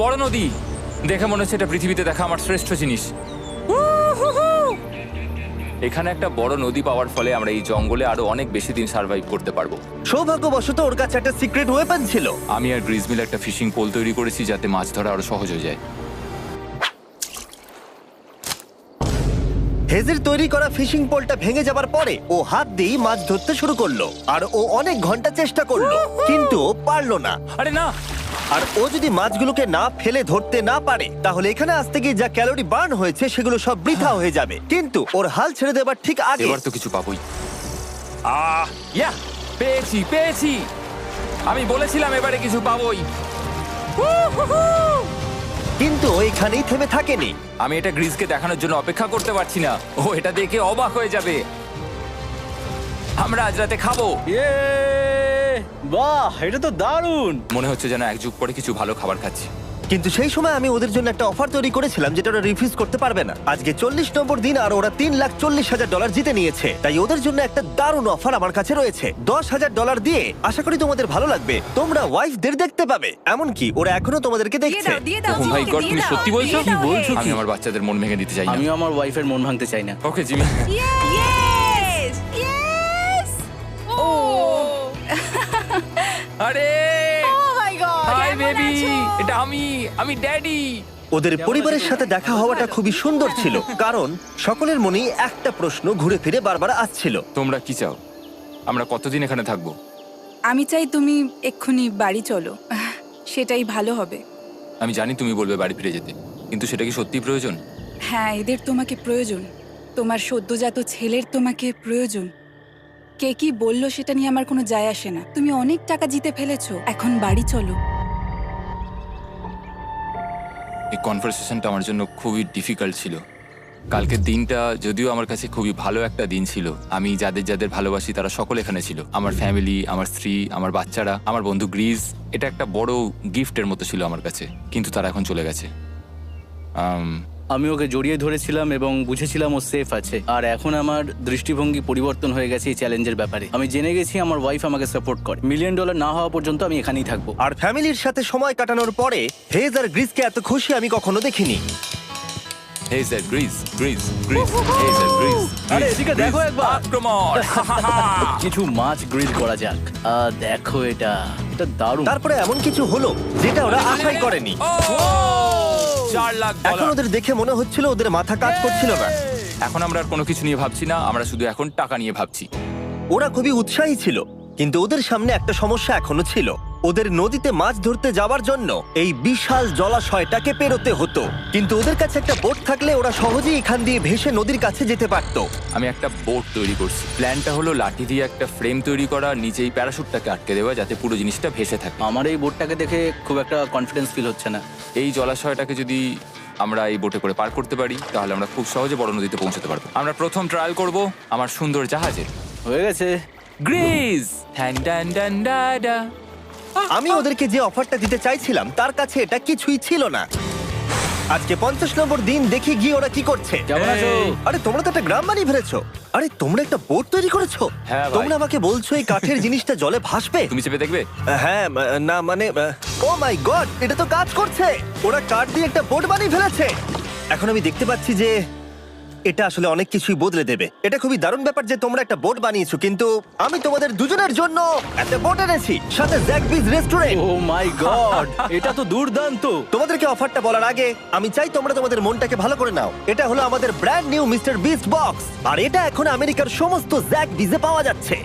Speaker 3: বড় নদী। দেখে মনে হচ্ছে এটা পৃথিবীতে দেখা আমার শ্রেষ্ঠ জিনিস। এখানে একটা বড় নদী পাওয়ার ফলে আমরা এই জঙ্গলে আরো অনেক বেশি দিন সার্ভাইভ করতে পারবো।
Speaker 1: সৌভাগ্যবশত ওর কাছে একটা সিক্রেট ওয়েপন ছিল।
Speaker 3: আমি আর গ্রিজমিল একটা ফিশিং পোল তৈরি করেছি যাতে মাছ ধরা আরো সহজ হয়ে যায়।
Speaker 1: হেজের তৈরি করা ফিশিং পোলটা ভেঙে যাবার পরে ও হাত দিয়ে মাছ ধরতে শুরু করলো, আর ও অনেক ঘন্টা চেষ্টা করলো, কিন্তু ও পারলো না।
Speaker 3: আরে না,
Speaker 1: আর ও যদি মাছগুলোকে না ফেলে ধরতে না পারে তাহলে এখানে আসতে গিয়ে যা ক্যালোরি বার্ন হয়েছে সেগুলো সব বৃথা হয়ে যাবে। কিন্তু ওর হাল ছেড়ে দেবার ঠিক আগে
Speaker 3: এবার তো কিছু পাবোই। ইয়া, পেয়েছি পেয়েছি। আমি বলেছিলাম এবারে কিছু পাবোই।
Speaker 1: কিন্তু ও এখানেই থেমে থাকেনি।
Speaker 3: আমি এটা গ্রিজকে দেখানোর জন্য অপেক্ষা করতে পারছি না। ও এটা দেখে অবাক হয়ে যাবে। আমরা আজ রাতে খাবো।
Speaker 2: ইয়ে, বাহ, এটা তো দারুণ।
Speaker 3: মনে হচ্ছে যেন এক যুগ পরে কিছু ভালো খাবার খাচ্ছি।
Speaker 1: কিন্তু সেই সময় আমি ওদের জন্য একটা অফার তৈরি করেছিলাম যেটা ওরা রিফিউজ করতে পারবে না। আজকে 40 নম্বর দিন আর ওরা $3,40,000 জিতে নিয়েছে, তাই ওদের জন্য একটা দারুণ অফার আমার কাছে রয়েছে। $10,000 দিয়ে আশা করি তোমাদের ভালো লাগবে। তোমরা ওয়াইফদের দেখতে পাবে, এমনকি ওরা এখনো তোমাদেরকে দেখছে।
Speaker 3: ও মাই গড, তুমি সত্যি বলছো?
Speaker 2: কি বলছো?
Speaker 3: আমি আমার বাচ্চাদের মন ভেঙে দিতে চাই না।
Speaker 2: আমি আমার ওয়াইফের মন ভাঙতে চাই না।
Speaker 3: Okay Jimmy.
Speaker 5: Yes! Yes! Oh!
Speaker 3: আরে
Speaker 5: Oh my god!
Speaker 3: হাই
Speaker 5: কেমন
Speaker 3: বেবি,
Speaker 5: আছো?
Speaker 3: এটা আমি ড্যাডি।
Speaker 1: ওদের পরিবারের সাথে দেখা হওয়াটা খুবই সুন্দর ছিল, কারণ সকলের মনেই একটা প্রশ্ন ঘুরে ফিরে বারবার আসছিল।
Speaker 3: তোমরা কি চাও? আমরা কতদিন এখানে থাকবো?
Speaker 5: আমি চাই তুমি এক্ষুনি বাড়ি চলো। সেটাই ভালো হবে।
Speaker 3: আমি জানি তুমি বলবে বাড়ি ফিরে যেতে, কিন্তু সেটা কি সত্যি প্রয়োজন?
Speaker 5: হ্যাঁ, এদের তোমাকে প্রয়োজন। তোমার সদ্যজাত ছেলের তোমাকে প্রয়োজন। কে কি বললো সেটা নিয়ে আমার কোনো যায় আসে না। তুমি অনেক টাকা জিতে ফেলেছো, এখন বাড়ি চলো।
Speaker 3: এই কনভারসেশনটা আমার জন্য খুবই ডিফিকাল্ট ছিল, কালকের দিনটা যদিও আমার কাছে খুবই ভালো একটা দিন ছিল। আমি যাদের যাদের ভালোবাসি তারা সকলে এখানে ছিল, আমার ফ্যামিলি, আমার স্ত্রী, আমার বাচ্চারা, আমার বন্ধু গ্রিজ। এটা একটা বড় গিফটের মতো ছিল আমার কাছে, কিন্তু তারা এখন চলে গেছে।
Speaker 2: আমি ওকে জড়িয়ে ধরেছিলাম এবং বুঝেছিলাম ও সেফ আছে। আর এখন আমার দৃষ্টিভঙ্গি পরিবর্তন হয়ে গেছে এই চ্যালেঞ্জের ব্যাপারে। আমি জেনে গেছি আমার ওয়াইফ আমাকে সাপোর্ট করে। $1 মিলিয়ন না হওয়া পর্যন্ত আমি এখানেই থাকবো।
Speaker 1: আর ফ্যামিলির সাথে সময় কাটানোর পরে হেজ আর গ্রিসকে এত খুশি আমি কখনো দেখিনি।
Speaker 3: হেই স্যার, গ্রিজ গ্রিজ গ্রিজ, হেই স্যার, গ্রিজ।
Speaker 2: আরে এদিকে দেখো একবার।
Speaker 3: আক্রমণ!
Speaker 2: কিছু মাছ গ্রিল করা যাক। দেখো এটা দারুণ।
Speaker 1: তারপরে এমন কিছু হলো যেটা ওরা আশাই করেনি।
Speaker 3: $4 লাখ।
Speaker 1: এখন ওদের দেখে মনে হচ্ছিল ওদের মাথা কাজ করছিল না।
Speaker 3: এখন আমরা আর কোনো কিছু নিয়ে ভাবছি না, আমরা শুধু এখন টাকা নিয়ে ভাবছি।
Speaker 1: ওরা খুবই উৎসাহী ছিল, কিন্তু ওদের সামনে একটা সমস্যা এখনো ছিল। ওদের নদীতে মাছ ধরতে যাওয়ার জন্য এই বিশাল জলাশয়টাকে পেরোতে হতো, কিন্তু ওদের কাছে একটা বোট থাকলে ওরা সহজেই এখান দিয়ে ভেসে নদীর কাছে যেতে পারতো।
Speaker 3: আমি একটা বোট তৈরি করছি। প্ল্যানটা হলো লাঠি দিয়ে একটা ফ্রেম তৈরি করা, নিচেই প্যারাশুটটাকে আটকে দেওয়া, যাতে পুরো জিনিসটা ভেসে থাকে।
Speaker 2: আমার এই বোটটাকে দেখে খুব একটা কনফিডেন্স ফিল হচ্ছে না।
Speaker 3: এই জলাশয়টাকে যদি আমরা এই বোটে করে পার করতে পারি তাহলে আমরা খুব সহজে বড় নদীতে পৌঁছতে পারবো। আমরা প্রথম ট্রায়াল করব আমার সুন্দর জাহাজে।
Speaker 2: হয়ে গেছে।
Speaker 3: গ্রিজ! ঠ্যান ড্যান ড্যান ডা ডা।
Speaker 1: আমি ওদেরকে যে অফারটা দিতে চাইছিলাম তার কাছে এটা কিছুই ছিল না। আজকে 50 নম্বর দিন, দেখি গিয়ে ওরা কি করছে।
Speaker 2: কেমন আছো?
Speaker 1: আরে তোমরা তো একটা গ্রাম বানিয়ে ফেলেছো। আরে তোমরা একটা বোট তৈরি করেছো?
Speaker 3: হ্যাঁ ভাই।
Speaker 1: তোমরা আমাকে বলছো এই কাঠের জিনিসটা জলে ভাসবে?
Speaker 3: তুমি চেপে দেখবে?
Speaker 1: হ্যাঁ, না মানে, ও মাই গড, এটা তো কাজ করছে। ওরা কাঠ দিয়ে একটা বোট বানিয়ে ফেলেছে। এখন আমি দেখতে পাচ্ছি যে এটা আসলে অনেক কিছুই বদলে দেবে। এটা খুবই দারুণ ব্যাপার যে তোমরা একটা বোট বানিয়েছো, কিন্তু আমি তোমাদের দুজনের জন্য একটা বোট এনেছি, সাথে জ্যাক বিজ রেস্টুরেন্ট।
Speaker 2: ও মাই গড, এটা তো দুর্দান্ত।
Speaker 1: তোমাদেরকে অফারটা বলার আগে আমি চাই তোমরা তোমাদের মনটাকে ভালো করে নাও। এটা হলো আমাদের brand new Mister Beast box, আর এটা এখন আমেরিকার সমস্ত জ্যাক বিজে পাওয়া যাচ্ছে।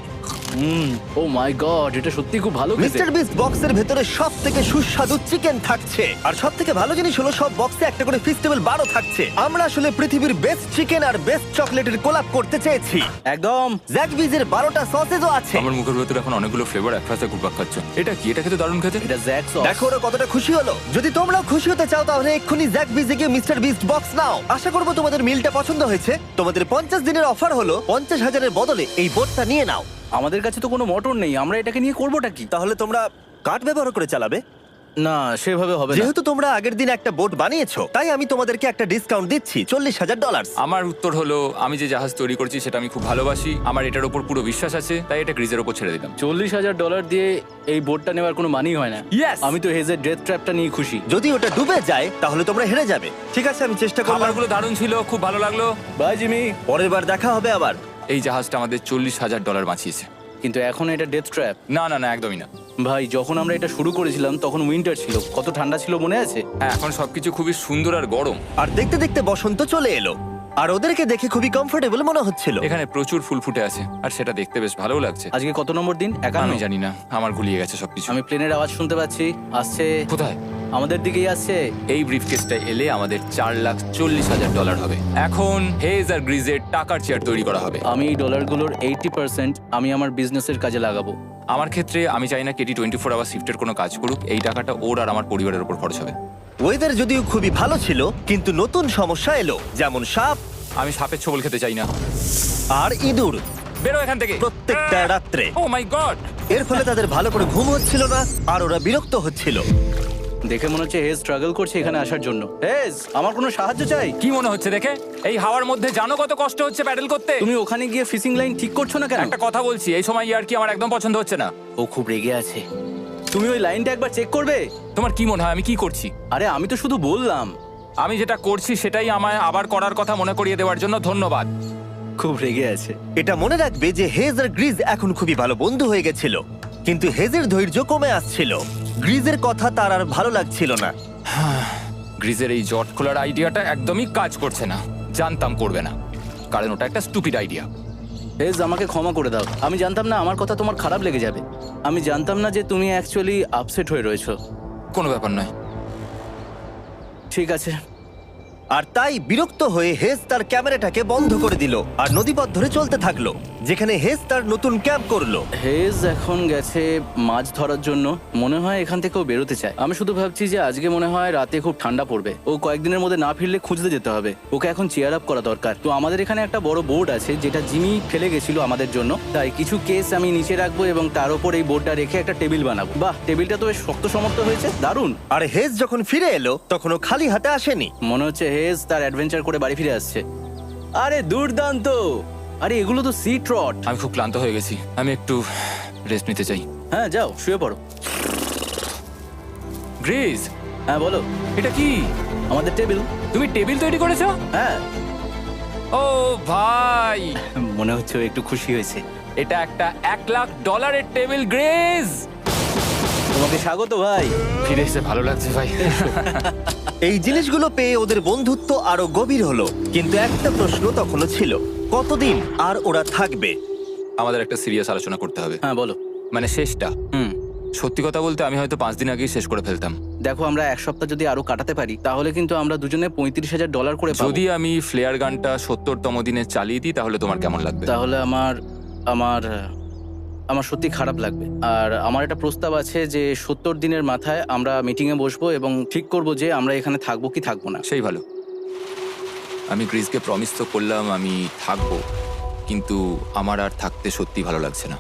Speaker 2: ও মাই গড, এটা সত্যি খুব ভালো খেতে।
Speaker 1: মিস্টার বিস্ট বক্সের ভেতরে সব থেকে সুস্বাদু চিকেন থাকছে, আর সব থেকে ভালো জিনিস হলো সব বক্সে একটা করে ফেস্টিভ্যাল বারও থাকছে। আমরা আসলে পৃথিবীর বেস্ট চিকেন আর বেস্ট চকলেটের কোলাপ করতে চেয়েছি।
Speaker 2: একদম।
Speaker 1: জ্যাক বিজের 12টা সসেজও আছে।
Speaker 3: আমার মুখের ভেতরে এখন অনেকগুলো ফ্লেভার একসাথে ঘুরপাক খাচ্ছে। এটা কি? এটা খেতে দারুণ খেতে।
Speaker 2: এটা জ্যাক সস।
Speaker 1: দেখো ওরা কতটা খুশি হলো। যদি তোমরাও খুশি হতে চাও তাহলে এক্ষুনি জ্যাক বিজে গিয়ে মিস্টার বিস্ট বক্স নাও। আশা করবো তোমাদের মিলটা পছন্দ হয়েছে। তোমাদের 50 দিনের অফার হলো 50,000-এর বদলে এই বোটটা নিয়ে নাও।
Speaker 2: আমাদের কাছে তো কোনো মোটর নেই, আমরা এটাকে নিয়ে করবোটা কি?
Speaker 1: তাহলে তোমরা কাঠ ব্যবহার করে চালাবে?
Speaker 2: না, সেভাবে হবে না।
Speaker 1: যেহেতু তোমরা আগের দিন একটা বোট বানিয়েছো, তাই আমি তোমাদেরকে একটা ডিসকাউন্ট দিচ্ছি, $40,000।
Speaker 3: আমার উত্তর হলো, আমি যে জাহাজ তৈরি করছি সেটা আমি খুব ভালোবাসি, আমার এটার উপর পুরো বিশ্বাস আছে, তাই এটা গ্রিজের উপর ছেড়ে দিলাম।
Speaker 2: $40,000 দিয়ে এই বোটটা নেওয়ার কোনো মানেই হয় না।
Speaker 3: Yes!
Speaker 2: আমি তো হেজের ডেথ ট্র্যাপটা নিয়ে খুশি।
Speaker 1: যদি ওটা ডুবে যায় তাহলে তোমরা হেরে যাবে। ঠিক আছে, আমি চেষ্টা করলাম।
Speaker 3: খাবারগুলো দারুণ ছিল, খুব ভালো লাগলো।
Speaker 2: Bye Jimmy.
Speaker 1: পরের বার দেখা হবে আবার।
Speaker 3: এই জাহাজটা আমাদের $40,000 বাঁচিয়েছে।
Speaker 2: কিন্তু এখন এটা ডেথ ট্র্যাপ।
Speaker 3: না না না, একদমই না
Speaker 2: ভাই, যখন আমরা এটা শুরু করেছিলাম তখন উইন্টার ছিল, কত ঠান্ডা ছিল মনে আছে?
Speaker 3: হ্যাঁ, এখন সবকিছু খুবই সুন্দর আর গরম।
Speaker 1: আর দেখতে দেখতে বসন্ত চলে এলো, আর ওদেরকে দেখে খুবই কমফোর্টেবল মনে হচ্ছিল।
Speaker 3: এখানে প্রচুর ফুল ফুটে আছে আর সেটা দেখতে বেশ ভালোও লাগছে।
Speaker 2: আজকে কত নম্বর দিন? 51।
Speaker 3: আমি জানি না, আমার গুলিয়ে গেছে সবকিছু।
Speaker 2: আমি প্লেনের আওয়াজ শুনতে পাচ্ছি, আসছে।
Speaker 3: কোথায়?
Speaker 2: আমাদের দিকেই আসছে।
Speaker 3: এই ব্রিফকেসটা এলে আমাদের $4,40,000 হবে। এখন হেজ আর গ্রিজের টাকার চেয়ার তৈরি করা হবে।
Speaker 2: আমি এই ডলারগুলোর 80% আমি আমার বিজনেসের কাজে লাগাবো।
Speaker 3: আমার ক্ষেত্রে আমি চাই না কেটি 24 আওয়ার শিফটের কোনো কাজ করুক। এই টাকাটা ওর আর আমার পরিবারের উপর খরচ হবে।
Speaker 1: ওয়েদার যদিও খুবই ভালো ছিল, কিন্তু নতুন সমস্যা এলো, যেমন সাপ
Speaker 3: আমি সাপের ছোবল খেতে চাই না।
Speaker 1: আর ইঁদুর
Speaker 3: বেরো এখান থেকে
Speaker 1: প্রত্যেকটা রাত্রে।
Speaker 3: ও মাই গড!
Speaker 1: এর ফলে তাদের ভালো করে ঘুম হচ্ছিল না, আর ওরা বিরক্ত হচ্ছিল।
Speaker 2: দেখে মনে হচ্ছে হেজ স্ট্রাগল করছে এখানে আসার জন্য। হেজ, আমার কোনো সাহায্য চাই?
Speaker 3: কি মনে হচ্ছে দেখে? এই হাওয়ার মধ্যে জানো কত কষ্ট হচ্ছে প্যাডেল করতে?
Speaker 2: তুমি ওখানে গিয়ে ফিশিং লাইন ঠিক করছো না কেন?
Speaker 3: একটা কথা বলছি, এই সময় ইয়ার কি আমার একদম পছন্দ হচ্ছে না।
Speaker 2: ও খুব রেগে আছে। তুমি ওই লাইনটা একবার চেক করবে?
Speaker 3: তোমার কি মনে হয় আমি কি করছি?
Speaker 2: আরে আমি তো শুধু বললাম।
Speaker 3: আমি যেটা করছি সেটাই আমায় আবার করার কথা মনে করিয়ে দেওয়ার জন্য ধন্যবাদ।
Speaker 2: খুব রেগে আছে।
Speaker 1: এটা মনে রাখবে যে হেজ আর গ্রিজ এখন খুবই ভালো বন্ধু হয়ে গেছিল, কিন্তু হেজের ধৈর্য কমে আসছিল। গ্রিজের কথা তার আর ভালো লাগছিল না।
Speaker 3: গ্রিজের এই জট খোলার আইডিয়াটা একদমই কাজ করছে না। জানতাম করবে না, কারণ ওটা একটা স্টুপিড আইডিয়া।
Speaker 2: হেজ, আমাকে ক্ষমা করে দাও। আমি জানতাম না আমার কথা তোমার খারাপ লেগে যাবে। আমি জানতাম না যে তুমি অ্যাকচুয়ালি আপসেট হয়ে রয়েছো।
Speaker 3: কোনো ব্যাপার নয়।
Speaker 2: ঠিক আছে,
Speaker 1: আর তাই বিরক্ত হয়ে হেজ তার ক্যামেরাটাকে বন্ধ করে দিল আর নদীপথ ধরে চলতে থাকলো, যেখানে হেজ তার নতুন ক্যাম্প করলো।
Speaker 2: হেজ এখন গেছে মাছ ধরার জন্য। মনে হয় এখান থেকেও বেরোতে চায়। আমি শুধু ভাবছি যে আজকে মনে হয় রাতে খুব ঠান্ডা পড়বে। ও কয়েকদিনের মধ্যে না ফিরলে খুঁজতে যেতে হবে। ওকে এখন চেয়ার আপ করা দরকার। তো আমাদের এখানে একটা বড় বোর্ড আছে যেটা জিমি ফেলে গেছিল আমাদের জন্য। তাই কিছু কেস আমি নিচে রাখবো এবং তার উপর এই বোর্ডটা রেখে একটা টেবিল বানাবো। বাহ, টেবিলটা তো বেশ শক্ত সমর্থ হয়েছে, দারুণ।
Speaker 1: আর হেজ যখন ফিরে এলো তখন ও খালি হাতে আসেনি।
Speaker 2: মনে হচ্ছে হেজ তার অ্যাডভেঞ্চার করে বাড়ি ফিরে আসছে। আরে দুর্দান্ত! আরে এগুলো তো সি ট্রট।
Speaker 3: আমি খুব ক্লান্ত হয়ে গেছি, আমি একটু রেস্ট নিতে চাই।
Speaker 2: হ্যাঁ যাও শুয়ে পড়ো।
Speaker 3: গ্রেস,
Speaker 2: হ্যাঁ বলো।
Speaker 3: এটা কি?
Speaker 2: আমাদের টেবিল।
Speaker 3: তুমি টেবিল তৈরি করেছো?
Speaker 2: হ্যাঁ,
Speaker 3: ও ভাই,
Speaker 2: মনে হচ্ছে ও একটু খুশি হয়েছে।
Speaker 3: এটা একটা $1,00,000 টেবিল। গ্রেস,
Speaker 2: তোমাকে স্বাগত ভাই।
Speaker 3: ফিরে এসে ভালো লাগছে ভাই।
Speaker 1: এই জিনিসগুলো পেয়ে ওদের বন্ধুত্ব আরো গভীর হলো, কিন্তু একটা প্রশ্ন তখনও ছিল, কতদিন আর ওরা থাকবে?
Speaker 3: আমাদের একটা সিরিয়াস আলোচনা করতে হবে,
Speaker 2: হ্যাঁ বলো।
Speaker 3: মানে শেষটা। সত্যি কথা বলতে আমি হয়তো 5 দিন আগেই শেষ করে ফেলতাম।
Speaker 2: দেখো, আমরা এক সপ্তাহ যদি আরো কাটাতে পারি তাহলে কিন্তু আমরা দুজনে $35,000 করে পাবো।
Speaker 3: যদি আমি ফ্লেয়ার গানটা 70তম দিনে চালিয়ে দিই তাহলে তোমার কেমন লাগবে?
Speaker 2: তাহলে আমার আমার আমার সত্যি খারাপ লাগবে। আর আমার একটা প্রস্তাব আছে যে 70 দিনের মাথায় আমরা মিটিংয়ে বসবো এবং ঠিক করব যে আমরা এখানে থাকবো কি থাকবো না।
Speaker 3: সেই ভালো। আমি গ্রিসকে প্রমিস তো করলাম আমি থাকবো, কিন্তু আমার আর থাকতে সত্যি ভালো লাগছে না।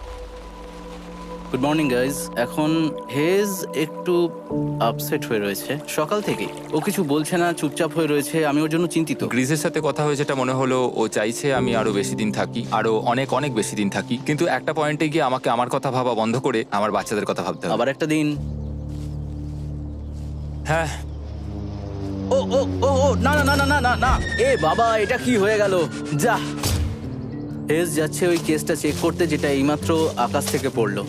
Speaker 2: Good morning guys. এখন হেজ একটু আপসেট হয়ে রয়েছে সকাল থেকেই। ও কিছু বলছে না, চুপচাপ হয়ে রয়েছে। আমি ওর জন্য চিন্তিত।
Speaker 3: গ্রিসের সাথে কথা হয়ে যেটা মনে হলো, ও চাইছে আমি আরো বেশি দিন থাকি, আরো অনেক অনেক বেশি দিন থাকি। কিন্তু একটা পয়েন্টে গিয়ে আমাকে আমার কথা ভাবা বন্ধ করে আমার বাচ্চাদের কথা ভাবতে হবে।
Speaker 2: আবার একটা দিন।
Speaker 3: হ্যাঁ,
Speaker 2: ও ও ও ও না না না না না না না, এ বাবা, এটা কি হয়ে গেল? যা, হেজ যাচ্ছে ওই কেসটা চেক করতে যেটা এইমাত্র আকাশ থেকে পড়লো।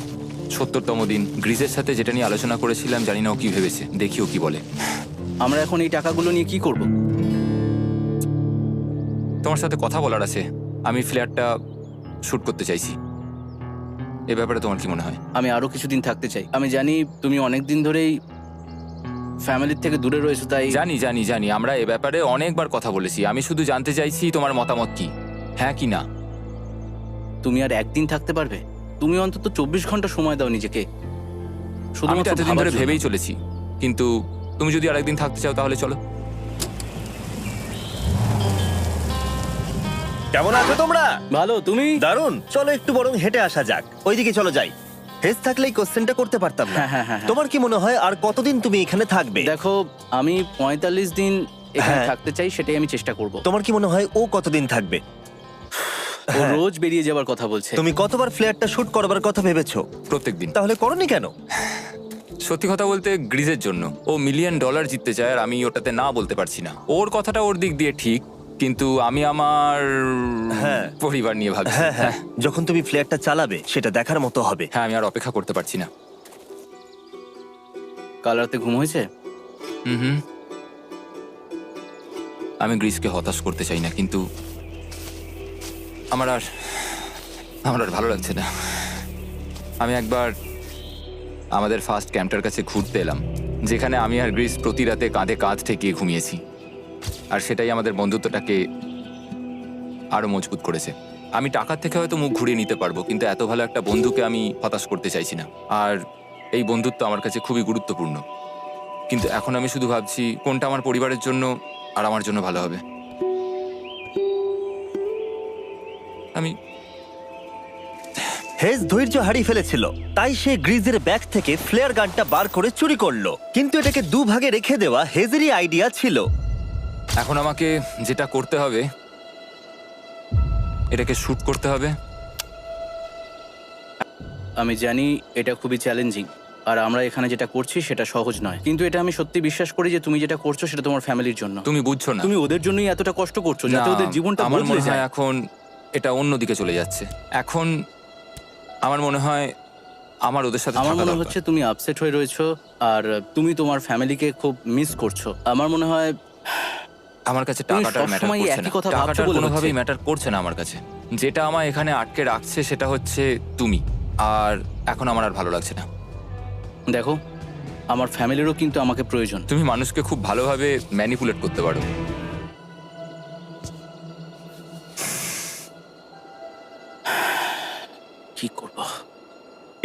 Speaker 3: 70তম দিন। গ্রিসের সাথে যেটা নিয়ে আলোচনা করেছিলাম, জানি না ও কি ভেবেছে, দেখি ও কি বলে।
Speaker 2: আমরা এখন এই টাকাগুলো নিয়ে কি করব?
Speaker 3: তোমার সাথে কথা বলার আছে। আমি ফ্ল্যাটটা শুট করতে চাইছি। এ ব্যাপারে তোমার কি মনে হয়?
Speaker 2: আমি আরো কিছুদিন থাকতে চাই। আমি জানি তুমি অনেক দিন ধরেই ফ্যামিলির থেকে দূরে রয়েছো, তাই
Speaker 3: জানি জানি জানি, আমরা এ ব্যাপারে অনেকবার কথা বলেছি। আমি শুধু জানতে চাইছি তোমার মতামত কি, হ্যাঁ কি না।
Speaker 2: তুমি আর একদিন থাকতে পারবে? তুমি অন্তত 24 ঘন্টা সময় দাও নিজেকে।
Speaker 3: আমি তো
Speaker 2: শুধুমাত্র
Speaker 3: এতদিন
Speaker 2: ভাবার
Speaker 3: ধরে
Speaker 2: জন্য।
Speaker 3: ভেবেই চলেছি, কিন্তু তুমি যদি আরেকদিন থাকতে চাও তাহলে চলো।
Speaker 1: কেমন আছো তোমরা?
Speaker 2: ভালো, তুমি?
Speaker 1: দারুণ। চলো একটু বরং হেঁটে আসা যাক, ওইদিকে চলো যাই। হেজ থাকলে এই কোশ্চেনটা করতে পারতাম না।
Speaker 2: হ্যাঁ, হ্যাঁ, হ্যাঁ, হ্যাঁ।
Speaker 1: তোমার কি মনে হয় আর কতদিন তুমি এখানে থাকবে?
Speaker 2: দেখো, আমি 45 দিন এখানে
Speaker 1: হ্যাঁ।
Speaker 2: থাকতে চাই, সেটাই আমি চেষ্টা করব।
Speaker 1: তোমার কি মনে হয় ও কতদিন থাকবে?
Speaker 2: ও রোজ বেরিয়ে যাবার কথা বলছে।
Speaker 1: তুমি কতবার ফ্ল্যাটটা শুট করবার কথা ভেবেছো?
Speaker 3: প্রত্যেকদিন।
Speaker 1: তাহলে করনি কেন?
Speaker 3: সত্যি কথা বলতে গ্রিজের জন্য। ও $1 মিলিয়ন জিততে চায় আর আমি ওটাতে না বলতে পারছি না। ওর কথাটা ওর দিক দিয়ে ঠিক, কিন্তু আমি আমার
Speaker 1: হ্যাঁ।
Speaker 3: পরিবার নিয়ে ভাবছি।
Speaker 1: হ্যাঁ হ্যাঁ, যখন তুমি ফ্ল্যাটটা চালাবে সেটা দেখার মতো হবে।
Speaker 3: হ্যাঁ, আমি আর অপেক্ষা করতে পারছি না।
Speaker 2: কাল রাতে ঘুম হয়েছে?
Speaker 3: হুম, আমি গ্রিসকে হতাশ করতে চাই না, কিন্তু আমার আর ভালো লাগছে না। আমি একবার আমাদের ফার্স্ট ক্যাম্পটার কাছে ঘুরতে এলাম, যেখানে আমি আর গ্রিস প্রতি রাতে কাঁধে কাঁধ ঠেকিয়ে ঘুমিয়েছি, আর সেটাই আমাদের বন্ধুত্বটাকে আরো মজবুত করেছে। আমি টাকার থেকে হয়তো মুখ ঘুরিয়ে নিতে পারবো, কিন্তু এত ভালো একটা বন্ধুকে আমি হতাশ করতে চাইছি না। আর এই বন্ধুত্ব আমার কাছে খুবই গুরুত্বপূর্ণ। কিন্তু এখন আমি শুধু ভাবছি কোনটা আমার পরিবারের জন্য আর আমার জন্য ভালো হবে। আমি
Speaker 1: হেজ ধৈর্য হারিয়ে ফেলেছিল, তাই সে গ্রিজের ব্যাগ থেকে ফ্লেয়ার গানটা বার করে চুরি করলো। কিন্তু এটাকে দুভাগে রেখে দেওয়া হেজেরই আইডিয়া ছিল।
Speaker 3: এখন আমাকে যেটা করতে হবে, এটাকে শুট করতে হবে।
Speaker 2: আমি জানি এটা খুবই চ্যালেঞ্জিং, আর আমরা এখানে যেটা করছি সেটা সহজ নয়, কিন্তু এটা আমি সত্যি বিশ্বাস করি যে তুমি যেটা করছো সেটা তোমার ফ্যামিলির জন্য।
Speaker 3: তুমি বুঝছো না,
Speaker 2: তুমি ওদের জন্যই এতটা কষ্ট করছো, যাতে
Speaker 3: না,
Speaker 2: ওদের জীবনটা
Speaker 3: আমার
Speaker 2: বদলে
Speaker 3: মনে হয়
Speaker 2: যায়।
Speaker 3: এখন এটা অন্যদিকে চলে যাচ্ছে। এখন আমার মনে হয় আমার ওদের সাথে
Speaker 2: আমার
Speaker 3: থাকা
Speaker 2: মনে
Speaker 3: দরকার।
Speaker 2: হচ্ছে তুমি আপসেট হয়ে রয়েছো, আর তুমি তোমার ফ্যামিলিকে খুব মিস করছো। আমার মনে হয়
Speaker 3: আমার কাছে
Speaker 2: তুমি
Speaker 3: টাকাটার ম্যাটার
Speaker 2: সবসময়
Speaker 3: করছে
Speaker 2: একই
Speaker 3: না।
Speaker 2: কথা ভাবছো
Speaker 3: টাকাটার
Speaker 2: বলে
Speaker 3: কোনোভাবেই
Speaker 2: হচ্ছে।
Speaker 3: ম্যাটার করছে না আমার কাছে। যেটা আমায় এখানে আটকে রাখছে সেটা হচ্ছে তুমি, আর এখন আমার আর ভালো লাগছে না।
Speaker 2: দেখো, আমার ফ্যামিলিরও কিন্তু আমাকে প্রয়োজন।
Speaker 3: তুমি মানুষকে খুব ভালোভাবে ম্যানিপুলেট করতে পারো,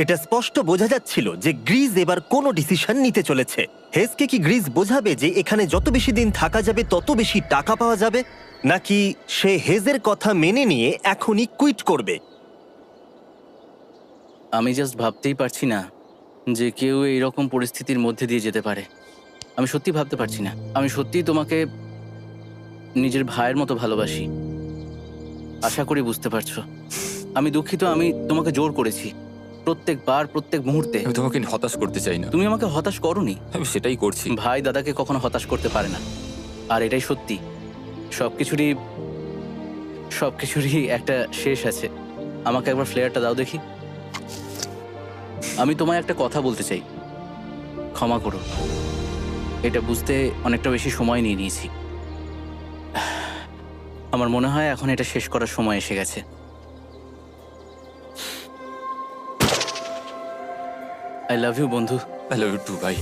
Speaker 1: এটা স্পষ্ট বোঝা যাচ্ছিল যে গ্রিজ এবার কোনো ডিসিশন নিতে চলেছে। হেজকে কি গ্রিজ বোঝাবে যে এখানে যত বেশি দিন থাকা যাবে তত বেশি টাকা পাওয়া যাবে, নাকি সে হেজের কথা মেনে নিয়ে এখনই কুইট করবে?
Speaker 2: আমি জাস্ট ভাবতেই পারছি না যে কেউ এইরকম পরিস্থিতির মধ্যে দিয়ে যেতে পারে। আমি সত্যি ভাবতে পারছি না। আমি সত্যিই তোমাকে নিজের ভাইয়ের মতো ভালোবাসি। আশা করি বুঝতে পারছো। আমি দুঃখিত, আমি তোমাকে জোর করেছি প্রত্যেকবার, প্রত্যেক মুহূর্তে।
Speaker 3: আমি তোমাকে হতাশ করতে চাই না,
Speaker 2: তুমি আমাকে হতাশ করোনি।
Speaker 3: আমি সেটাই করছি।
Speaker 2: ভাই দাদাকে কখনো হতাশ করতে পারে না, আর এটাই সত্যি। সবকিছুরই একটা শেষ আছে। আমাকে একবার ফ্লেয়ারটা দাও দেখি। আমি তোমায় একটা কথা বলতে চাই, ক্ষমা করো। এটা বুঝতে অনেকটা বেশি সময় নিয়ে নিয়েছি। আমার মনে হয় এখন এটা শেষ করার সময় এসে গেছে। আই লাভ ইউ বন্ধু।
Speaker 3: আই লাভ ইউ টু ভাই।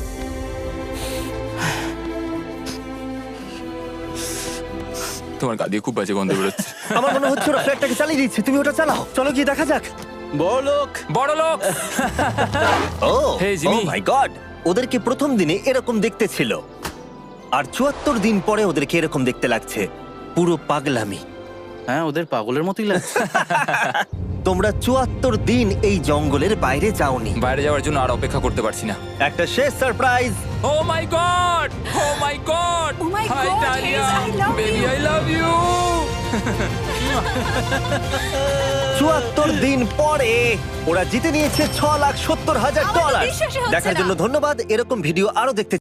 Speaker 3: তোমার গা দিয়ে খুব বাজে গন্ধ বেরোচ্ছে।
Speaker 1: আমার মনে হচ্ছে ওরা ফ্ল্যাটটাকে চালিয়ে দিচ্ছে। তুমি ওটা চালাও, চলো গিয়ে দেখা যাক।
Speaker 2: বড়লোক।
Speaker 3: বড় লোক।
Speaker 1: ও
Speaker 3: Hey, Jimmy.
Speaker 1: মাই গড, ওদেরকে প্রথম দিনে এরকম দেখতে ছিল, আর ৭৪ দিন পরে ওদেরকে এরকম দেখতে লাগছে। পুরো পাগলামি।
Speaker 2: হ্যাঁ, ওদের পাগলের মতোই লাগছে।
Speaker 1: তোমরা ৭৪ দিন এই জঙ্গলের বাইরে যাওনি।
Speaker 3: বাইরে যাওয়ার জন্য আর অপেক্ষা করতে পারছি না।
Speaker 1: একটা শেষ surprise.
Speaker 3: Oh my God, oh my God,
Speaker 5: Oh my
Speaker 3: hi
Speaker 5: God,
Speaker 3: Dalia,
Speaker 5: Hayes, I love
Speaker 3: baby
Speaker 5: you.
Speaker 3: I love you.
Speaker 1: ৭৪ দিন পরে ওরা জিতে নিয়েছে $৬,৭০,০০০।
Speaker 5: আমার তো বিশ্বাসই হচ্ছে
Speaker 1: দেখার
Speaker 5: না।
Speaker 1: জন্য ধন্যবাদ। এরকম ভিডিও আরো দেখতে